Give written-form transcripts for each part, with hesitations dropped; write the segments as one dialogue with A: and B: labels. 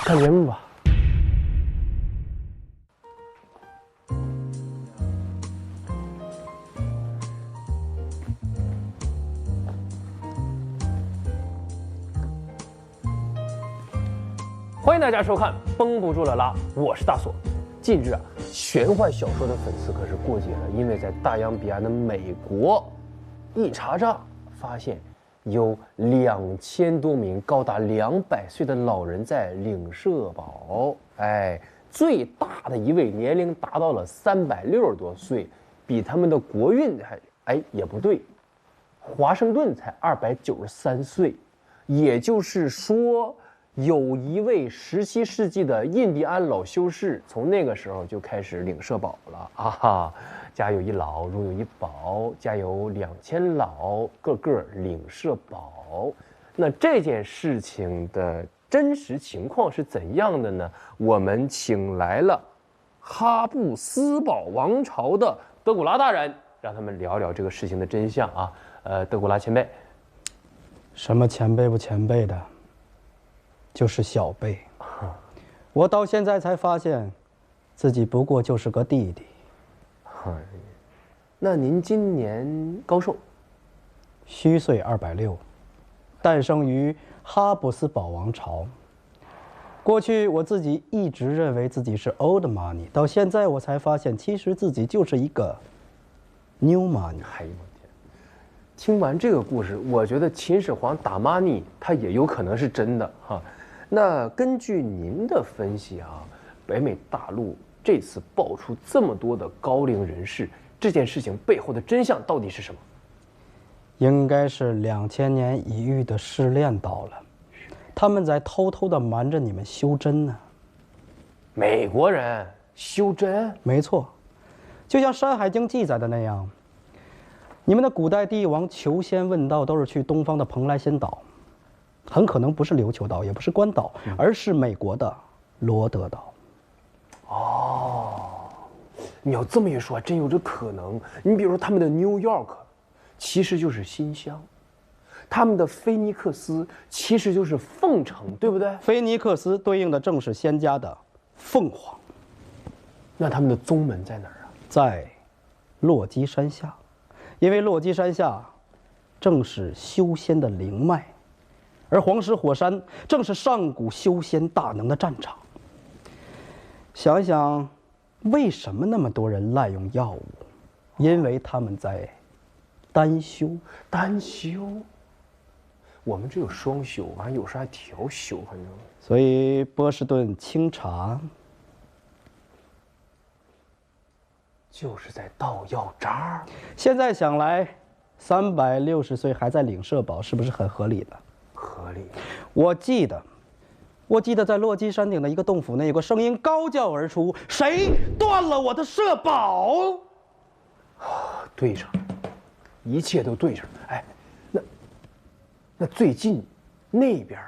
A: 看节目吧。欢迎大家收看《绷不住了啦》，我是大锁。近日啊，玄幻小说的粉丝可是过节了，因为在大洋彼岸的美国，一查账发现有2000多名高达200岁的老人在领社保。最大的一位年龄达到了360多岁，比他们的国运也不对，华盛顿才293岁，也就是说。有一位17世纪的印第安老修士，从那个时候就开始领社保了啊哈！家有一老，如有一宝，家有2000老，个个领社保。那这件事情的真实情况是怎样的呢？我们请来了哈布斯堡王朝的德古拉大人，让他们聊聊这个事情的真相啊。德古拉前辈，
B: 什么前辈不前辈的？就是小辈，我到现在才发现，自己不过就是个弟弟。
A: 那您今年高寿？
B: 虚岁260，诞生于哈布斯堡王朝。过去我自己一直认为自己是 old money， 到现在我才发现，其实自己就是一个 new money。
A: 哎呦我天！听完这个故事，我觉得秦始皇打 money， 他也有可能是真的哈。那根据您的分析啊，北美大陆这次爆出这么多的高龄人士，这件事情背后的真相到底是什么？
B: 应该是2000年一遇的试炼到了，他们在偷偷的瞒着你们修真呢。
A: 美国人修真？
B: 没错，就像《山海经》记载的那样，你们的古代帝王求仙问道都是去东方的蓬莱仙岛。很可能不是琉球岛，也不是关岛，而是美国的罗德岛。
A: 哦，你要这么一说，还真有这可能。你比如说他们的 New York， 其实就是新乡；他们的菲尼克斯其实就是凤城，对不对？
B: 菲尼克斯对应的正是仙家的凤凰。
A: 那他们的宗门在哪儿啊？
B: 在落基山下，因为落基山下正是修仙的灵脉。而黄石火山正是上古修仙大能的战场。想一想，为什么那么多人滥用药物？因为他们在单修。
A: 单修？我们只有双修，完有时还调修，反正。
B: 所以波士顿清茶
A: 就是在倒药渣。
B: 现在想来，360岁还在领社保，是不是很合理的？
A: 合理。
B: 我记得在落基山顶的一个洞府内，有个声音高叫而出：“谁断了我的社保？”
A: 对上了，一切都对上了。哎，那最近那边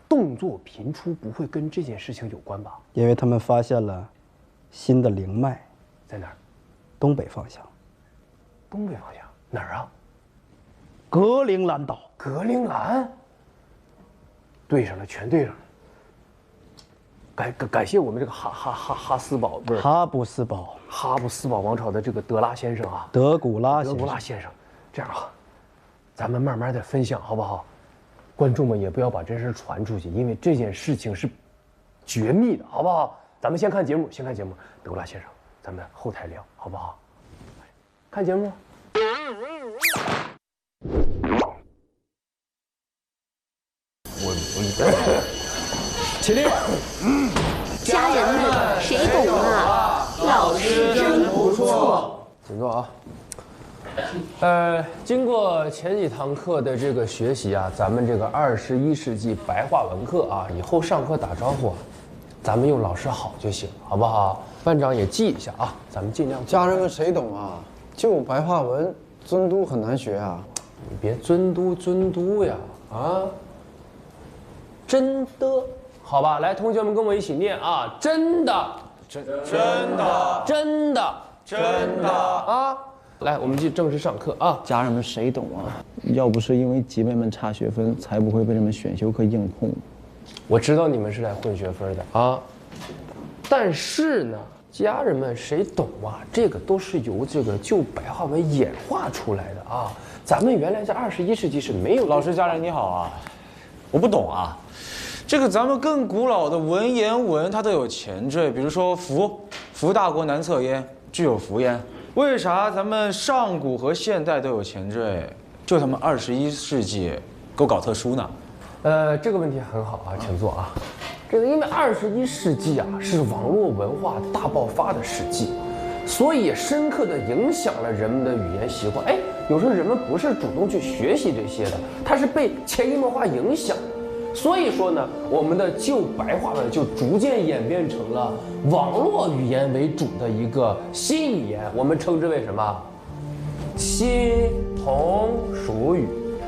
A: 动作频出，不会跟这件事情有关吧？
B: 因为他们发现了新的灵脉，
A: 在哪儿？
B: 东北方向。
A: 东北方向哪儿啊？
B: 格陵兰岛。
A: 格陵兰。对上了，全对上了。感谢我们这个哈斯堡，不是
B: 哈布斯堡，
A: 哈布斯堡王朝的这个德拉先生啊，
B: 德古拉
A: 先生。这样啊，咱们慢慢的分享好不好？观众们也不要把这事传出去，因为这件事情是绝密的，好不好？咱们先看节目，德古拉先生，咱们后台聊，好不好？看节目。起立。
C: 家人们，谁懂啊？老师真不错。
A: 请坐啊。经过前几堂课的这个学习啊，咱们这个21世纪白话文课啊，以后上课打招呼，咱们用老师好就行，好不好？班长也记一下啊，咱们尽量。
D: 家人们谁懂啊？就白话文，尊嘟很难学啊。
A: 你别尊嘟呀，啊，真的。好吧，来，同学们跟我一起念啊！真的，真的啊！来，我们就正式上课啊！
D: 家人们谁懂啊？要不是因为姐妹们差学分，才不会被你们选修课硬碰。
A: 我知道你们是来混学分的啊，但是呢，家人们谁懂啊？这个都是由这个旧白话文演化出来的啊。咱们原来在21世纪是没有。
E: 老师家人你好啊，我不懂啊。这个咱们更古老的文言文，它都有前缀，比如说福大国难测焉，具有福焉。为啥咱们上古和现代都有前缀，就他们21世纪给我搞特殊呢？
A: 这个问题很好啊，请坐啊。这个因为21世纪啊是网络文化大爆发的世纪，所以深刻地影响了人们的语言习惯。哎，有时候人们不是主动去学习这些的，他是被潜移默化影响。所以说呢，我们的旧白话文就逐渐演变成了网络语言为主的一个新语言，我们称之为什么？新红属语。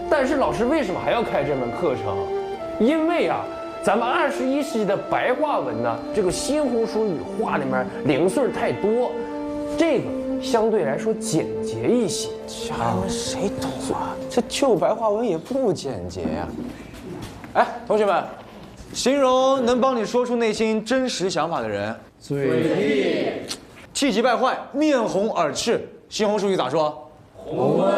A: 但是老师为什么还要开这门课程？因为啊，咱们21世纪的白话文呢，这个新红属语话里面零碎太多，这个相对来说简洁一些。
D: 家人们谁懂啊？这旧白话文也不简洁呀。
E: 哎，同学们，形容能帮你说出内心真实想法的人。
D: 嘴替。
E: 气急败坏，面红耳赤，新红属语咋说？
D: 红温。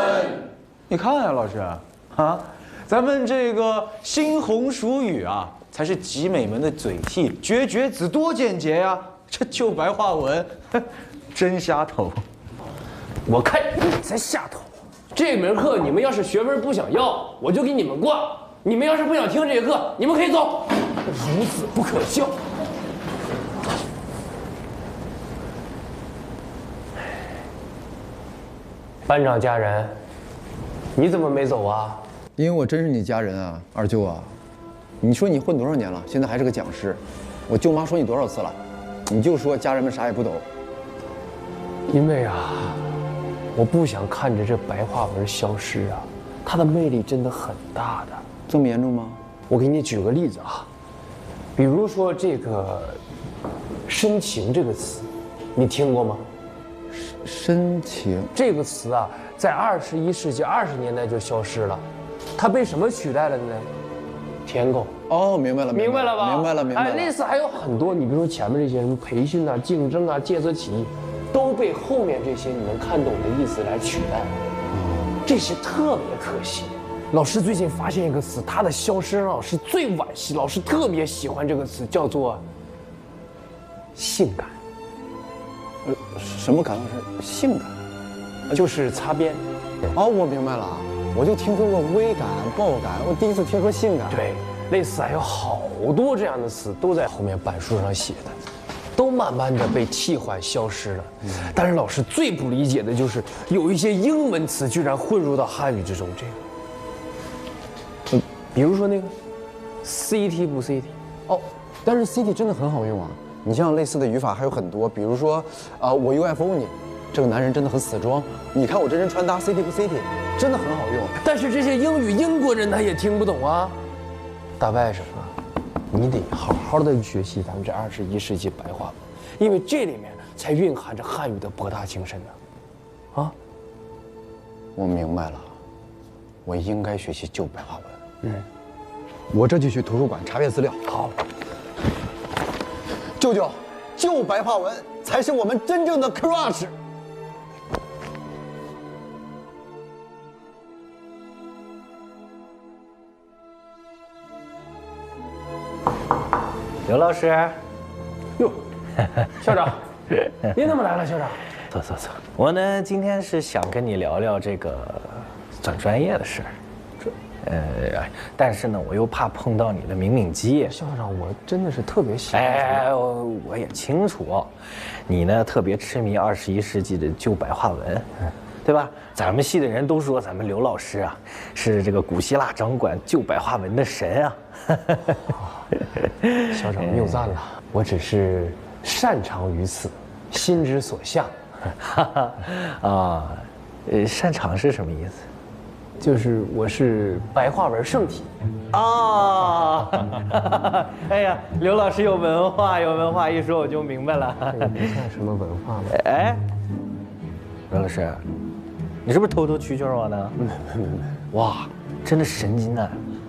E: 你看呀，老师啊，咱们这个新红属语啊，才是集美们的嘴替，绝子多简洁呀！这旧白话文，真瞎头。
A: 我看你在下头。这门课你们要是学分不想要，我就给你们挂。你们要是不想听这个课，你们可以走。如此不可笑。班长家人，你怎么没走啊？
D: 因为我真是你家人啊，二舅啊。你说你混多少年了，现在还是个讲师。我舅妈说你多少次了，你就说家人们啥也不懂。
A: 因为啊，我不想看着这白话文消失啊，它的魅力真的很大的。
D: 这么严重吗？
A: 我给你举个例子啊，比如说这个“深情”这个词，你听过吗？
D: 深情
A: 这个词啊，在21世纪20年代就消失了，它被什么取代了呢？舔狗。
D: 哦，明白了，
A: 明白了吧？
D: 明白了，明白了。
A: 哎，类似还有很多，你比如说前面这些什么培训啊、竞争啊、见色起意，都被后面这些你能看懂的意思来取代，这些特别可惜。老师最近发现一个词，它的消失让老师最惋惜，老师特别喜欢这个词，叫做性感。
D: 什么感是性感？
A: 就是擦边。
D: 哦，我明白了，我就听说过微感、爆感，我第一次听说性感。
A: 对，类似还有好多这样的词都在后面板书上写的，都慢慢的被替换消失了。但是老师最不理解的就是有一些英文词居然混入到汉语之中，这个，比如说那个 CT 不 CT，
D: 哦，但是 CT 真的很好用啊。你像类似的语法还有很多，比如说，我 UFO 你，这个男人真的很死装。你看我这身穿搭 CT 不 CT， 真的很好用。
A: 但是这些英语英国人他也听不懂啊。大外甥啊，你得好好的学习咱们这21世纪白话文，因为这里面才蕴含着汉语的博大精深呢。啊，
D: 我明白了，我应该学习旧白话文。我这就去图书馆查阅资料。
A: 好。
D: 舅舅，旧白话文才是我们真正的 crush。
F: 刘老师，
A: 哟，校长，您怎么来了，校长？
F: 坐。我呢，今天是想跟你聊聊这个转专业的事儿。但是呢，我又怕碰到你的敏敏肌。
A: 校长，我真的是特别喜欢。
F: 哎，我也清楚，你呢特别痴迷21世纪的旧白话文，对吧？咱们系的人都说咱们刘老师啊，是这个古希腊掌管旧白话文的神啊。
A: 校长谬赞了，我只是擅长于此，心之所向。
F: 擅长是什么意思？
A: 就是我是白话文圣体。
F: 哦，哎呀，刘老师有文化，一说我就明白了。
A: 也不算什么文化吧。
F: 哎，刘老师，你是不是偷偷蛐蛐我呢？
A: 没。
F: 哇，真的神经啊！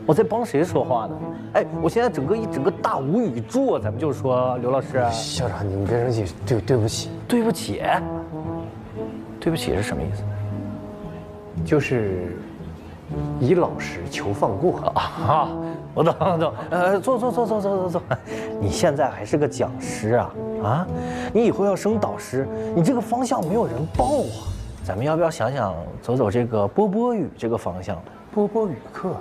F: 我在帮谁说话呢？哎，我现在整个大无语住啊！咱们就说刘老师，
A: 校长，你别生气，对不起，
F: 对不起，对不起是什么意思？
A: 就是以老实求放过
F: 啊！我懂，坐。你现在还是个讲师啊，你以后要升导师，你这个方向没有人报啊。咱们要不要想想走这个波波语这个方向？
A: 波波语课，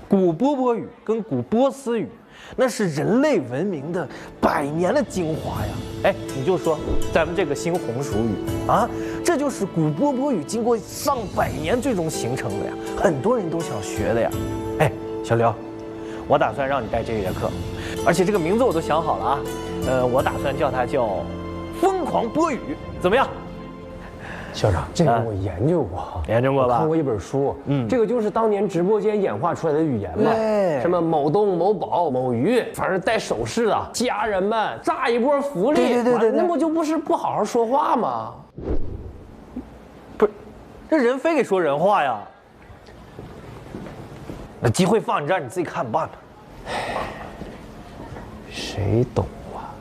F: 古波波语跟古波斯语，那是人类文明的100年的精华呀！哎，你就说咱们这个新红薯语啊，这就是古波波语经过上百年最终形成的呀，很多人都想学的呀。哎，小刘，我打算让你带这节课，而且这个名字我都想好了啊，我打算叫它叫“疯狂波语”，怎么样？
A: 校长，这个我研究过，
F: 研究过吧？
A: 看过一本书，这个就是当年直播间演化出来的语言嘛，什么某东、某宝、某鱼，反正带手势的家人们炸一波福利，对，那不就不是不好好说话吗？
F: 不是，这人非得说人话呀。那机会放你这儿，你自己看办吧。
A: 谁懂啊？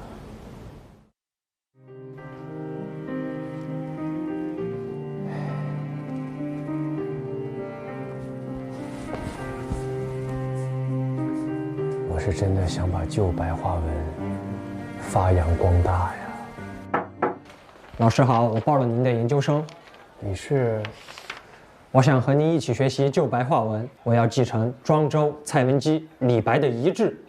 A: 我是真的想把旧白话文发扬光大呀。
G: 老师好，我报了您的研究生。
A: 你是？
G: 我想和您一起学习旧白话文，我要继承庄周、蔡文姬、李白的遗志。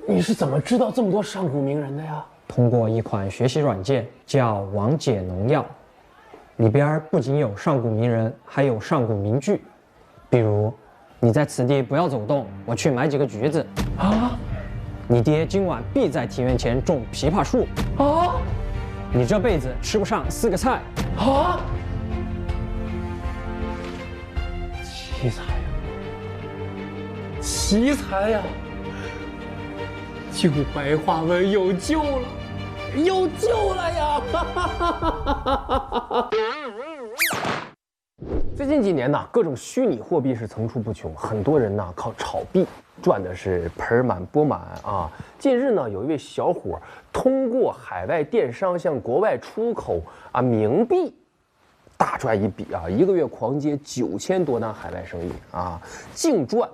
A: 你是怎么知道这么多上古名人的呀？
G: 通过一款学习软件叫王解农药，里边不仅有上古名人，还有上古名句，比如你在此地不要走动，我去买几个橘子啊。你爹今晚必在庭院前种枇杷树啊。你这辈子吃不上4个菜啊。
A: 奇才呀！奇才呀！旧白话文有救了，有救了呀！最近几年呢，各种虚拟货币是层出不穷，很多人呢靠炒币赚的是盆满钵满啊。近日呢，有一位小伙通过海外电商向国外出口冥币。大赚一笔啊！一个月狂接9000多单海外生意啊，净赚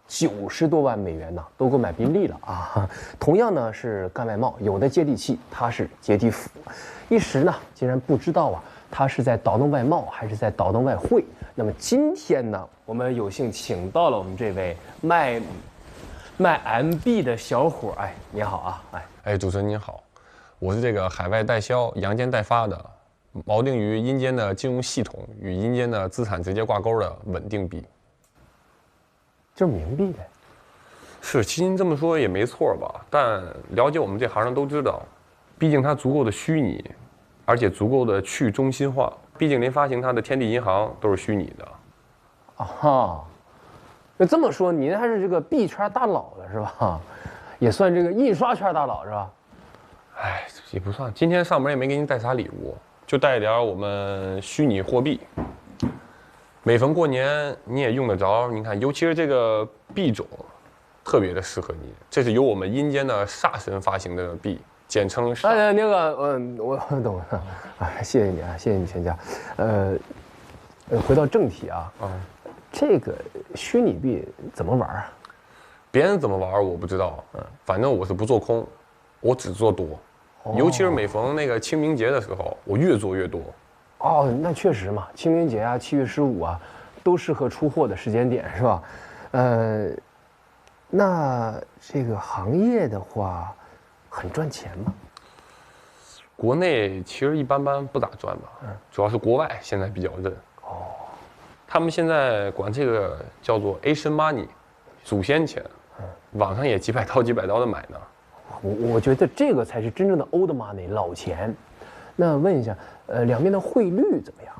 A: 90多万美元呢，都够买宾利了啊！同样呢是干外贸，有的接地气，他是接地府。一时呢，竟然不知道啊，他是在倒腾外贸还是在倒腾外汇。那么今天呢，我们有幸请到了我们这位卖 MB 的小伙，哎，你好啊，
H: 哎，主持人您好，我是这个海外代销、阳间代发的。锚定于阴间的金融系统与阴间的资产直接挂钩的稳定币，
A: 就是冥币呗。
H: 是，其实您这么说也没错吧？但了解我们这行的都知道，毕竟它足够的虚拟，而且足够的去中心化。毕竟您发行它的天地银行都是虚拟的。
A: 啊，那这么说，您还是这个币圈大佬了是吧？也算这个印刷圈大佬是吧？
H: 哎，也不算。今天上门也没给您带啥礼物。就带点我们虚拟货币，每逢过年你也用得着。你看，尤其是这个币种，特别的适合你。这是由我们阴间的煞神发行的币，简称煞。
A: 那个，我懂了。哎，谢谢你啊，谢谢你全家。回到正题啊，这个虚拟币怎么玩啊？
H: 别人怎么玩我不知道，反正我是不做空，我只做多。尤其是每逢那个清明节的时候，我越做越多。
A: 哦，那确实嘛，清明节啊、7月15啊，都适合出货的时间点，是吧？那这个行业的话，很赚钱吗？
H: 国内其实一般般，不咋赚吧。主要是国外现在比较认。哦，他们现在管这个叫做 Asian money， 祖先钱。网上也几百刀的买呢。
A: 我觉得这个才是真正的 old money 老钱。那问一下，两边的汇率怎么样？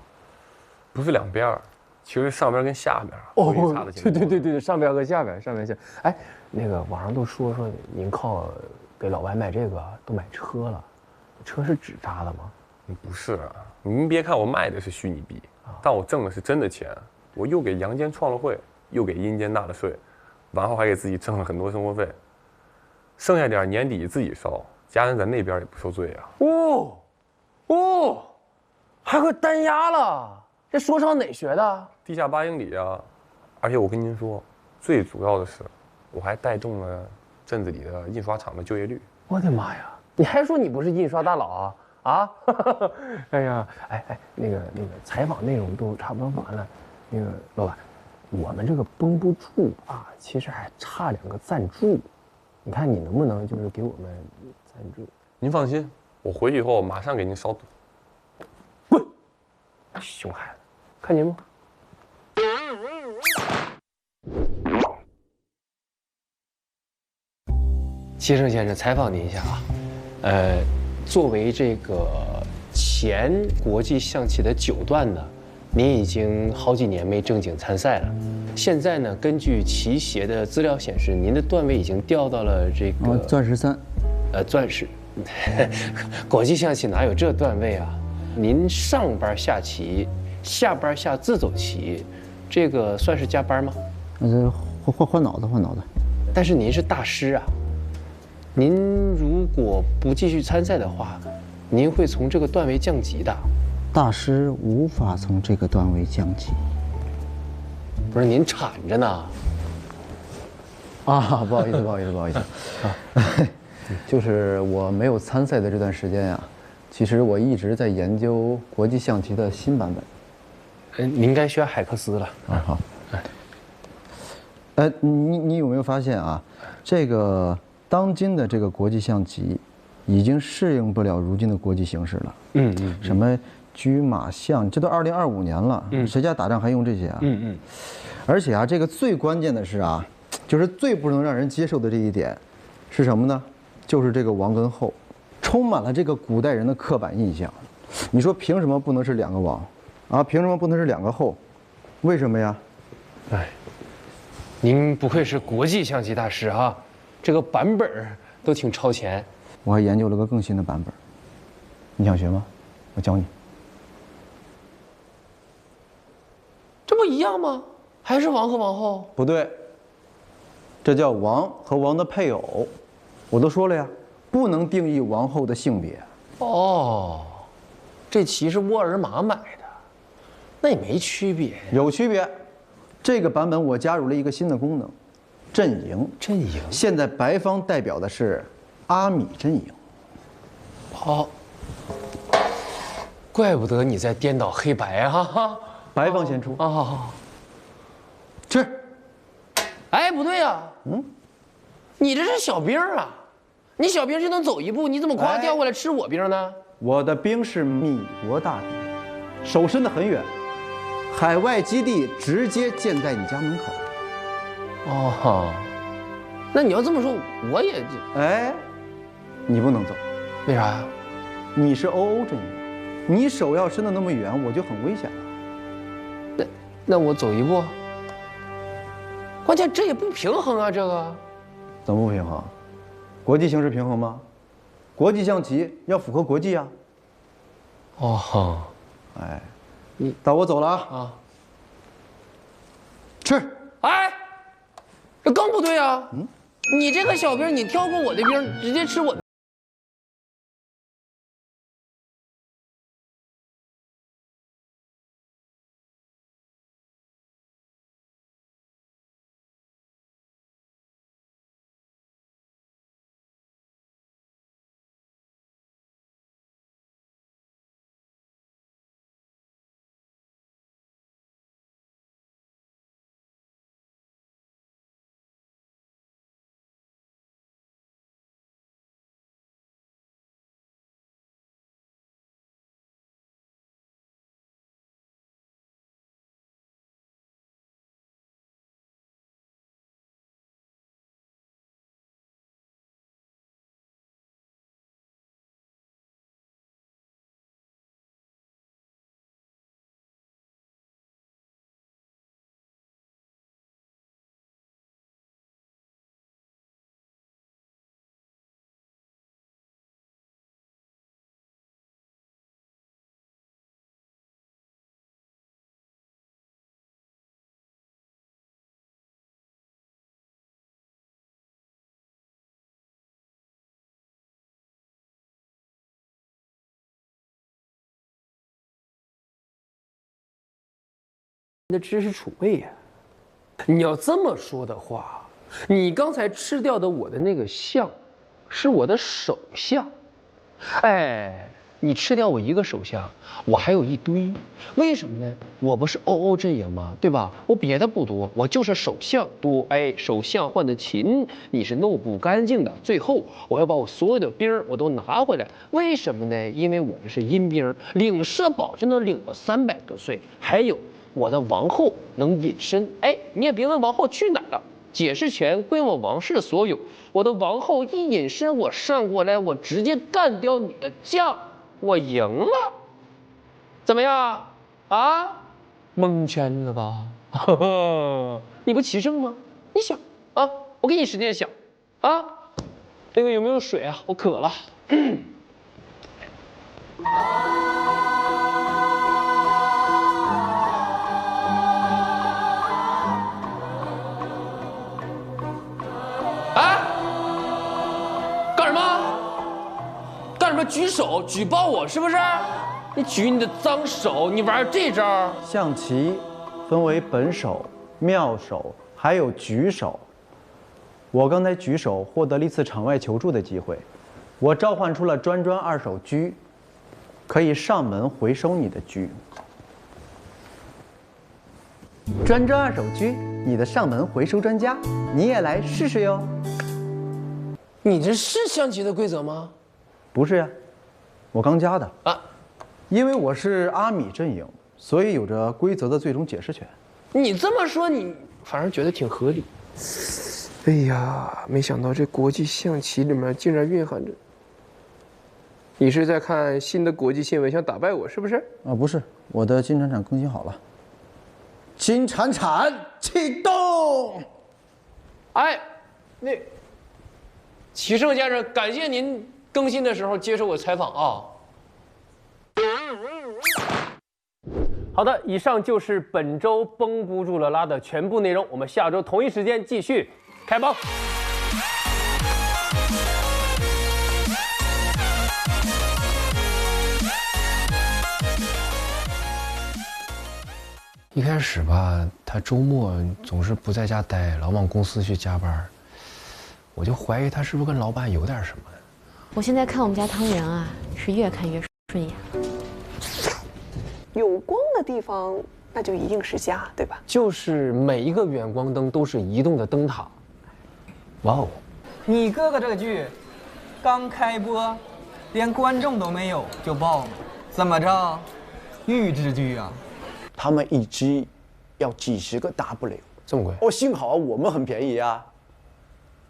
H: 不是两边，其实上边跟下边汇率差的挺多。
A: 对，上边和下边，上边下。哎，那个网上都说您靠给老外卖这个都买车了，车是纸扎的吗？
H: 不是，您别看我卖的是虚拟币，但我挣的是真的钱。我又给阳间创了汇，又给阴间纳了税，完后还给自己挣了很多生活费，剩下点年底自己烧，家人在那边也不受罪啊。
A: 哦，还会单押了，这说唱哪学的？
H: 地下8英里啊！而且我跟您说，最主要的是，我还带动了镇子里的印刷厂的就业率。
A: 我的妈呀！你还说你不是印刷大佬啊？啊！哎呀，那个采访内容都差不多完了，那个老板，我们这个绷不住啊，其实还差2个赞助，你看你能不能就是给我们赞助？
H: 您放心，我回去以后马上给您烧堵。
A: 滚！熊孩子，看节目。齐胜先生，采访您一下啊，作为这个前国际象棋的9段呢，您已经好几年没正经参赛了。现在呢，根据棋协的资料显示，您的段位已经掉到了这个
D: 钻石3，
A: 钻石。国际象棋哪有这段位啊？您上班下棋，下班下自走棋，这个算是加班吗？
D: 换脑子。
A: 但是您是大师啊，您如果不继续参赛的话，您会从这个段位降级的。
D: 大师无法从这个段位降级。
A: 不是您铲着呢？
D: 啊，不好意思啊，就是我没有参赛的这段时间呀，其实我一直在研究国际象棋的新版本。
A: 您该学海克斯了
D: 啊。好。你有没有发现啊？这个当今的这个国际象棋，已经适应不了如今的国际形势了。什么车马象，这都2025年了，谁家打仗还用这些啊？而且啊，这个最关键的是啊，就是最不能让人接受的这一点，是什么呢？就是这个王跟后，充满了这个古代人的刻板印象。你说凭什么不能是2个王啊？凭什么不能是2个后？为什么呀？
A: 您不愧是国际象棋大师啊，这个版本都挺超前。
D: 我还研究了个更新的版本，你想学吗？我教你。
A: 这不一样吗？还是王和王后？
D: 不对，这叫王和王的配偶。我都说了呀，不能定义王后的性别。
A: 哦，这棋是沃尔玛买的，那也没区别。
D: 有区别。这个版本我加入了一个新的功能，阵营。
A: 阵营。
D: 现在白方代表的是阿米阵营。
A: 好，怪不得你在颠倒黑白啊！
D: 白方先出。
A: 好。
D: 吃。
A: 哎，不对呀，你这是小兵啊！你小兵就能走一步，你怎么夸调过来吃我兵呢？
D: 我的兵是米国大兵，手伸得很远，海外基地直接建在你家门口。
A: 哦，那你要这么说，我也……
D: 你不能走，
A: 为啥呀？
D: 你是欧阵营，你手要伸得那么远，我就很危险了。
A: 那我走一步。关键这也不平衡啊，这个。
D: 怎么不平衡？国际形势平衡吗？国际象棋要符合国际啊。你到我走了啊。吃。
A: 这更不对啊！你这个小兵，你跳过我的兵，直接吃我的。的知识储备呀。你要这么说的话，你刚才吃掉的我的那个相，是我的手相。哎，你吃掉我一个手相，我还有一堆，为什么呢？我不是OO阵营吗？对吧？我别的不多，我就是手相多。哎，手相换的勤，你是弄不干净的。最后我要把我所有的兵儿我都拿回来，为什么呢？因为我这是阴兵，领社保就能领我300多岁。还有我的王后能隐身。哎，你也别问王后去哪了。解释权归我王氏所有，我的王后一隐身，我上过来，我直接干掉你的将，我赢了，怎么样？啊，蒙圈了吧？你不齐胜吗？你想啊，我给你时间想啊。那个有没有水啊？我渴了。举手举报我是不是？你举你的脏手，你玩这招？
D: 象棋分为本手、妙手，还有举手。我刚才举手获得了一次场外求助的机会，我召唤出了专专2手车，可以上门回收你的车。专专2手车，你的上门回收专家，你也来试试哟。
A: 你这是象棋的规则吗？
D: 不是呀，我刚加的
A: 啊。
D: 因为我是阿米阵营，所以有着规则的最终解释权。
A: 你这么说，你反而觉得挺合理。哎呀，没想到这国际象棋里面竟然蕴含着……你是在看新的国际新闻，想打败我是不是？
D: 啊，不是，我的金铲铲更新好了。金铲铲启动！
A: 哎，那齐胜先生，感谢您更新的时候接受我采访啊。好的，以上就是本周绷不住了拉的全部内容，我们下周同一时间继续开包。
I: 一开始吧，他周末总是不在家待，老往公司去加班，我就怀疑他是不是跟老板有点什么。
C: 我现在看我们家汤圆啊，是越看越顺眼。
J: 有光的地方，那就一定是家，对吧？
A: 就是每一个远光灯都是移动的灯塔。哇哦！
K: 你哥哥这个剧刚开播，连观众都没有就爆了，怎么着？预制剧啊！
L: 他们一集要几十个 W，
A: 这么贵？
L: 哦，幸好我们很便宜啊。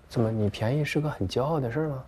A: 怎么，你便宜是个很骄傲的事吗？